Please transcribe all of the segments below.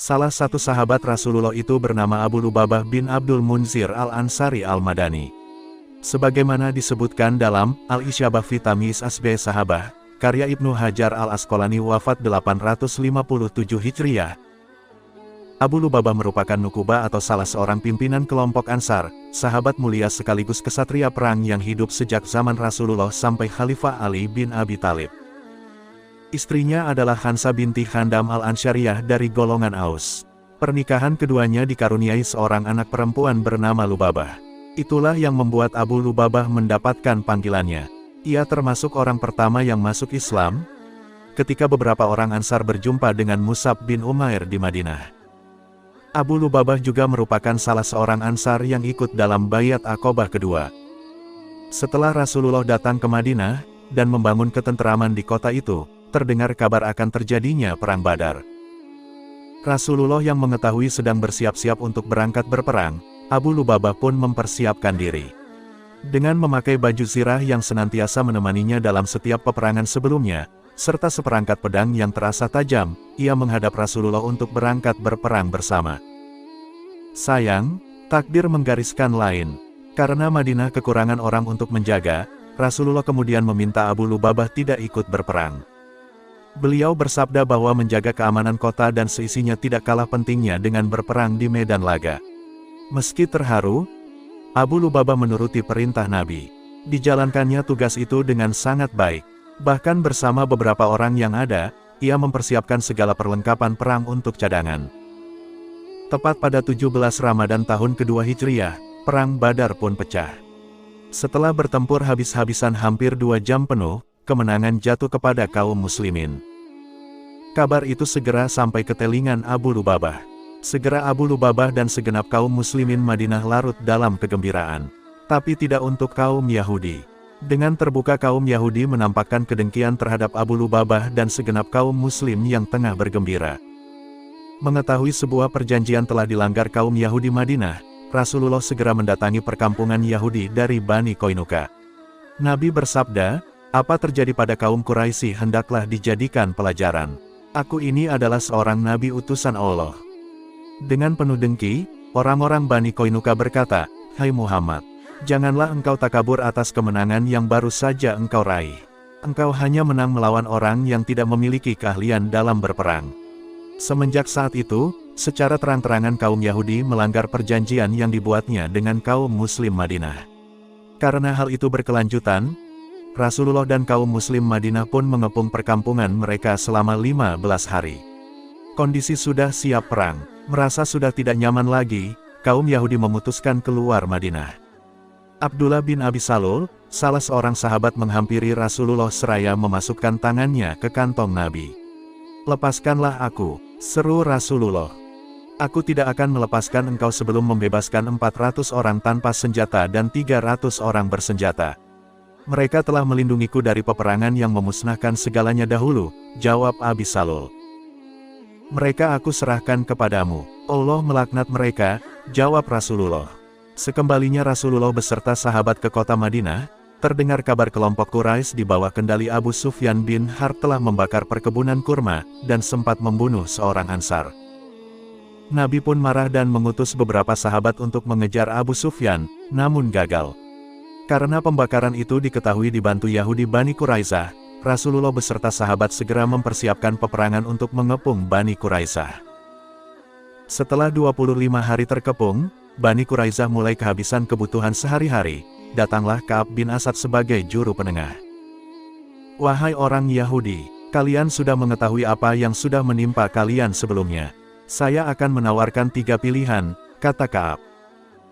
Salah satu sahabat Rasulullah itu bernama Abu Lubabah bin Abdul Munzir al-Ansari al-Madani. Sebagaimana disebutkan dalam Al-Isyabah fi Tamyiz Asbe Sahabah, karya Ibnu Hajar al-Asqalani wafat 857 Hijriah. Abu Lubabah merupakan nukubah atau salah seorang pimpinan kelompok Ansar, sahabat mulia sekaligus kesatria perang yang hidup sejak zaman Rasulullah sampai Khalifah Ali bin Abi Thalib. Istrinya adalah Hansa binti Khandam al-Ansyariyah dari golongan Aus. Pernikahan keduanya dikaruniai seorang anak perempuan bernama Lubabah. Itulah yang membuat Abu Lubabah mendapatkan panggilannya. Ia termasuk orang pertama yang masuk Islam, ketika beberapa orang Ansar berjumpa dengan Mus'ab bin Umair di Madinah. Abu Lubabah juga merupakan salah seorang Ansar yang ikut dalam Baiat Aqobah kedua. Setelah Rasulullah datang ke Madinah, dan membangun ketenteraman di kota itu, terdengar kabar akan terjadinya Perang Badar. Rasulullah yang mengetahui sedang bersiap-siap untuk berangkat berperang, Abu Lubabah pun mempersiapkan diri. Dengan memakai baju zirah yang senantiasa menemaninya dalam setiap peperangan sebelumnya, serta seperangkat pedang yang terasa tajam, ia menghadap Rasulullah untuk berangkat berperang bersama. Sayang, takdir menggariskan lain. Karena Madinah kekurangan orang untuk menjaga, Rasulullah kemudian meminta Abu Lubabah tidak ikut berperang. Beliau bersabda bahwa menjaga keamanan kota dan seisinya tidak kalah pentingnya dengan berperang di medan laga. Meski terharu, Abu Lubabah menuruti perintah Nabi. Dijalankannya tugas itu dengan sangat baik. Bahkan bersama beberapa orang yang ada, ia mempersiapkan segala perlengkapan perang untuk cadangan. Tepat pada 17 Ramadan tahun kedua Hijriah, Perang Badar pun pecah. Setelah bertempur habis-habisan hampir 2 jam penuh, kemenangan jatuh kepada kaum muslimin. Kabar itu segera sampai ke telingan Abu Lubabah. Segera Abu Lubabah dan segenap kaum muslimin Madinah larut dalam kegembiraan. Tapi tidak untuk kaum Yahudi. Dengan terbuka kaum Yahudi menampakkan kedengkian terhadap Abu Lubabah dan segenap kaum muslim yang tengah bergembira. Mengetahui sebuah perjanjian telah dilanggar kaum Yahudi Madinah, Rasulullah segera mendatangi perkampungan Yahudi dari Bani Qainuqa. Nabi bersabda, "Apa terjadi pada kaum Quraisy hendaklah dijadikan pelajaran. Aku ini adalah seorang nabi utusan Allah." Dengan penuh dengki, orang-orang Bani Qainuqa berkata, "Hai Muhammad, janganlah engkau takabur atas kemenangan yang baru saja engkau raih. Engkau hanya menang melawan orang yang tidak memiliki keahlian dalam berperang." Semenjak saat itu, secara terang-terangan kaum Yahudi melanggar perjanjian yang dibuatnya dengan kaum Muslim Madinah. Karena hal itu berkelanjutan, Rasulullah dan kaum Muslim Madinah pun mengepung perkampungan mereka selama 15 hari. Kondisi sudah siap perang. Merasa sudah tidak nyaman lagi, kaum Yahudi memutuskan keluar Madinah. Abdullah bin Abi Salul, salah seorang sahabat menghampiri Rasulullah seraya memasukkan tangannya ke kantong Nabi. "Lepaskanlah aku," seru Rasulullah. "Aku tidak akan melepaskan engkau sebelum membebaskan 400 orang tanpa senjata dan 300 orang bersenjata." "Mereka telah melindungiku dari peperangan yang memusnahkan segalanya dahulu," jawab Abi Salul. "Mereka aku serahkan kepadamu. Allah melaknat mereka," jawab Rasulullah. Sekembalinya Rasulullah beserta sahabat ke kota Madinah, terdengar kabar kelompok Quraisy di bawah kendali Abu Sufyan bin Harb telah membakar perkebunan kurma, dan sempat membunuh seorang Ansar. Nabi pun marah dan mengutus beberapa sahabat untuk mengejar Abu Sufyan, namun gagal. Karena pembakaran itu diketahui dibantu Yahudi Bani Quraisyah, Rasulullah beserta sahabat segera mempersiapkan peperangan untuk mengepung Bani Quraisyah. Setelah 25 hari terkepung, Bani Quraisyah mulai kehabisan kebutuhan sehari-hari. Datanglah Ka'ab bin Asad sebagai juru penengah. "Wahai orang Yahudi, kalian sudah mengetahui apa yang sudah menimpa kalian sebelumnya. Saya akan menawarkan 3 pilihan," kata Ka'ab.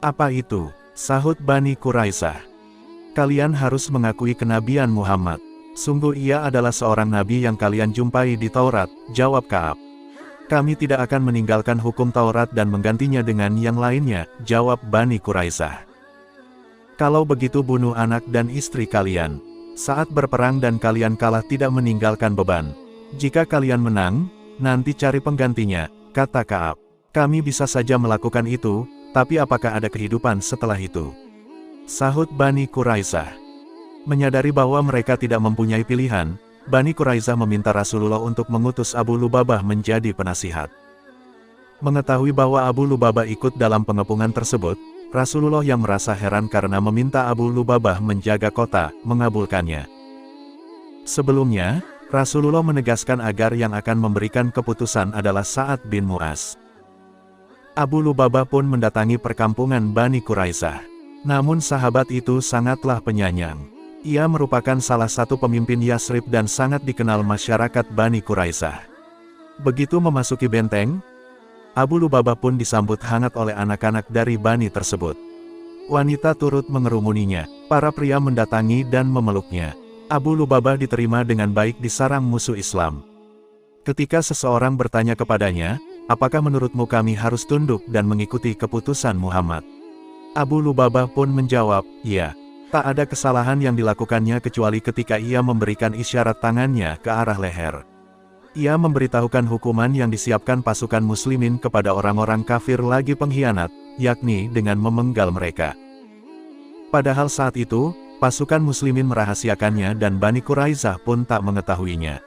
"Apa itu?" sahut Bani Quraisyah. "Kalian harus mengakui kenabian Muhammad. Sungguh ia adalah seorang nabi yang kalian jumpai di Taurat," jawab Ka'ab. "Kami tidak akan meninggalkan hukum Taurat dan menggantinya dengan yang lainnya," jawab Bani Quraisyah. "Kalau begitu bunuh anak dan istri kalian. Saat berperang dan kalian kalah tidak meninggalkan beban. Jika kalian menang, nanti cari penggantinya," kata Ka'ab. "Kami bisa saja melakukan itu, tapi apakah ada kehidupan setelah itu?" sahut Bani Quraisyah. Menyadari bahwa mereka tidak mempunyai pilihan, Bani Quraisyah meminta Rasulullah untuk mengutus Abu Lubabah menjadi penasihat. Mengetahui bahwa Abu Lubabah ikut dalam pengepungan tersebut, Rasulullah yang merasa heran karena meminta Abu Lubabah menjaga kota, mengabulkannya. Sebelumnya, Rasulullah menegaskan agar yang akan memberikan keputusan adalah Sa'ad bin Mu'az. Abu Lubabah pun mendatangi perkampungan Bani Quraisyah. Namun sahabat itu sangatlah penyayang. Ia merupakan salah satu pemimpin Yasrib dan sangat dikenal masyarakat Bani Quraisyah. Begitu memasuki benteng, Abu Lubabah pun disambut hangat oleh anak-anak dari Bani tersebut. Wanita turut mengerumuninya, para pria mendatangi dan memeluknya. Abu Lubabah diterima dengan baik di sarang musuh Islam. Ketika seseorang bertanya kepadanya, apakah menurutmu kami harus tunduk dan mengikuti keputusan Muhammad? Abu Lubabah pun menjawab, ya. Tak ada kesalahan yang dilakukannya kecuali ketika ia memberikan isyarat tangannya ke arah leher. Ia memberitahukan hukuman yang disiapkan pasukan muslimin kepada orang-orang kafir lagi pengkhianat, yakni dengan memenggal mereka. Padahal saat itu, pasukan muslimin merahasiakannya dan Bani Quraisyah pun tak mengetahuinya.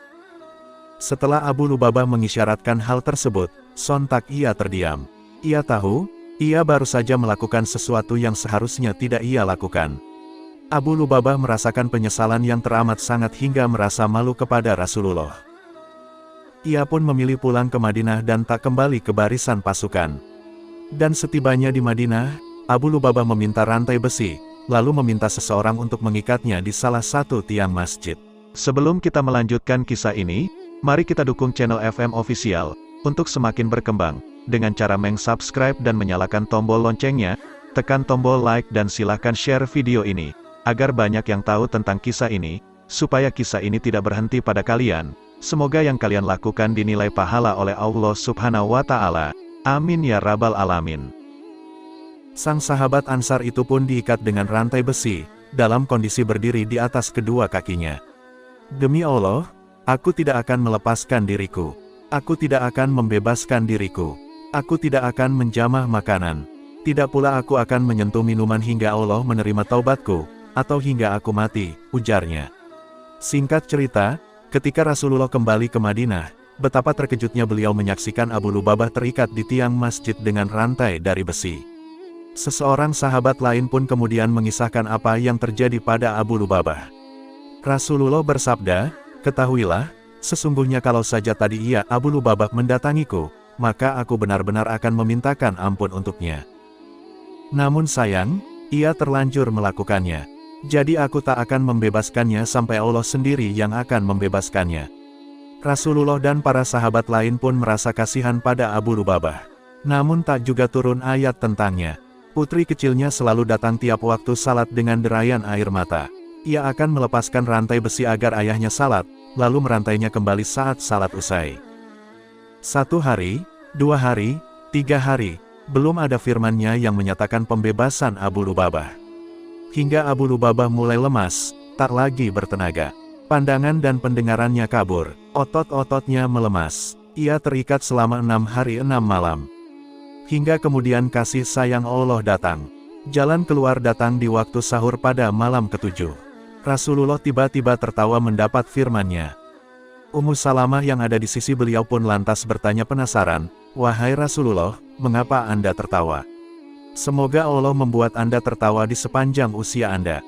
Setelah Abu Lubabah mengisyaratkan hal tersebut, sontak ia terdiam. Ia tahu, ia baru saja melakukan sesuatu yang seharusnya tidak ia lakukan. Abu Lubabah merasakan penyesalan yang teramat sangat hingga merasa malu kepada Rasulullah. Ia pun memilih pulang ke Madinah dan tak kembali ke barisan pasukan. Dan setibanya di Madinah, Abu Lubabah meminta rantai besi, lalu meminta seseorang untuk mengikatnya di salah satu tiang masjid. Sebelum kita melanjutkan kisah ini, mari kita dukung channel FM Official, untuk semakin berkembang, dengan cara meng-subscribe dan menyalakan tombol loncengnya, tekan tombol like dan silahkan share video ini, agar banyak yang tahu tentang kisah ini, supaya kisah ini tidak berhenti pada kalian. Semoga yang kalian lakukan dinilai pahala oleh Allah Subhanahu wa Ta'ala. Amin ya Rabbal Alamin. Sang sahabat Ansar itu pun diikat dengan rantai besi, dalam kondisi berdiri di atas kedua kakinya. Demi Allah, aku tidak akan melepaskan diriku. Aku tidak akan membebaskan diriku. Aku tidak akan menjamah makanan. Tidak pula aku akan menyentuh minuman hingga Allah menerima taubatku, atau hingga aku mati, ujarnya. Singkat cerita, ketika Rasulullah kembali ke Madinah, betapa terkejutnya beliau menyaksikan Abu Lubabah terikat di tiang masjid dengan rantai dari besi. Seseorang sahabat lain pun kemudian mengisahkan apa yang terjadi pada Abu Lubabah. Rasulullah bersabda, ketahuilah, sesungguhnya kalau saja tadi ia Abu Lubabah mendatangiku, maka aku benar-benar akan memintakan ampun untuknya. Namun sayang, ia terlanjur melakukannya. Jadi aku tak akan membebaskannya sampai Allah sendiri yang akan membebaskannya. Rasulullah dan para sahabat lain pun merasa kasihan pada Abu Lubabah. Namun tak juga turun ayat tentangnya. Putri kecilnya selalu datang tiap waktu salat dengan derayan air mata. Ia akan melepaskan rantai besi agar ayahnya salat, lalu merantainya kembali saat salat usai. 1 hari, 2 hari, 3 hari, belum ada firman-Nya yang menyatakan pembebasan Abu Lubabah. Hingga Abu Lubabah mulai lemas, tak lagi bertenaga. Pandangan dan pendengarannya kabur, otot-ototnya melemas. Ia terikat selama 6 hari 6 malam. Hingga kemudian kasih sayang Allah datang. Jalan keluar datang di waktu sahur pada malam ke-7. Rasulullah tiba-tiba tertawa mendapat firman-Nya. Ummu Salamah yang ada di sisi beliau pun lantas bertanya penasaran, "Wahai Rasulullah, mengapa Anda tertawa? Semoga Allah membuat Anda tertawa di sepanjang usia Anda."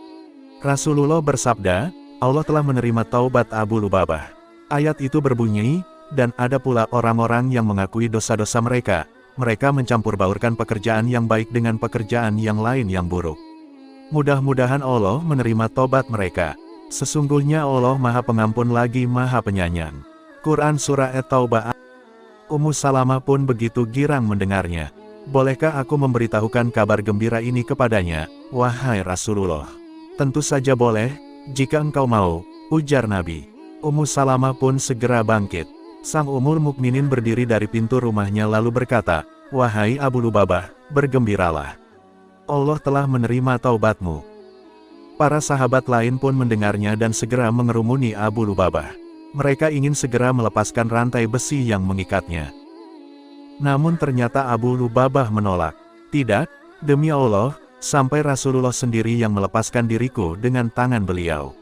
Rasulullah bersabda, Allah telah menerima taubat Abu Lubabah. Ayat itu berbunyi, dan ada pula orang-orang yang mengakui dosa-dosa mereka. Mereka mencampur baurkan pekerjaan yang baik dengan pekerjaan yang lain yang buruk. Mudah-mudahan Allah menerima taubat mereka. Sesungguhnya Allah Maha Pengampun lagi Maha Penyayang. Quran Surah At-Taubah. Ummu Salamah pun begitu girang mendengarnya. Bolehkah aku memberitahukan kabar gembira ini kepadanya, wahai Rasulullah? Tentu saja boleh, jika engkau mau, ujar Nabi. Ummu Salamah pun segera bangkit. Sang Ummul Mukminin berdiri dari pintu rumahnya lalu berkata, "Wahai Abu Lubabah, bergembiralah. Allah telah menerima taubatmu." Para sahabat lain pun mendengarnya dan segera mengerumuni Abu Lubabah. Mereka ingin segera melepaskan rantai besi yang mengikatnya. Namun ternyata Abu Lubabah menolak. "Tidak, demi Allah, sampai Rasulullah sendiri yang melepaskan diriku dengan tangan beliau."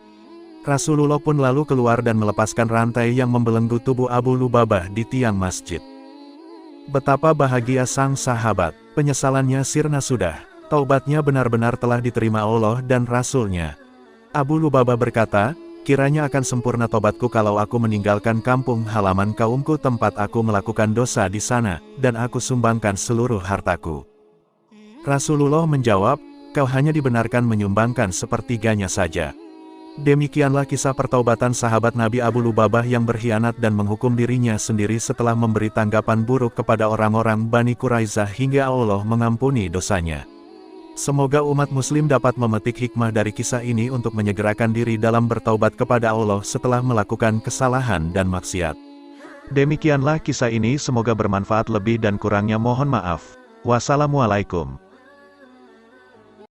Rasulullah pun lalu keluar dan melepaskan rantai yang membelenggu tubuh Abu Lubabah di tiang masjid. Betapa bahagia sang sahabat, penyesalannya sirna sudah, taubatnya benar-benar telah diterima Allah dan Rasul-Nya. Abu Lubabah berkata, kiranya akan sempurna tobatku kalau aku meninggalkan kampung halaman kaumku tempat aku melakukan dosa di sana, dan aku sumbangkan seluruh hartaku. Rasulullah menjawab, kau hanya dibenarkan menyumbangkan sepertiganya saja. Demikianlah kisah pertaubatan sahabat Nabi Abu Lubabah yang berkhianat dan menghukum dirinya sendiri setelah memberi tanggapan buruk kepada orang-orang Bani Quraizah hingga Allah mengampuni dosanya. Semoga umat muslim dapat memetik hikmah dari kisah ini untuk menyegerakan diri dalam bertaubat kepada Allah setelah melakukan kesalahan dan maksiat. Demikianlah kisah ini, semoga bermanfaat, lebih dan kurangnya mohon maaf. Wassalamualaikum.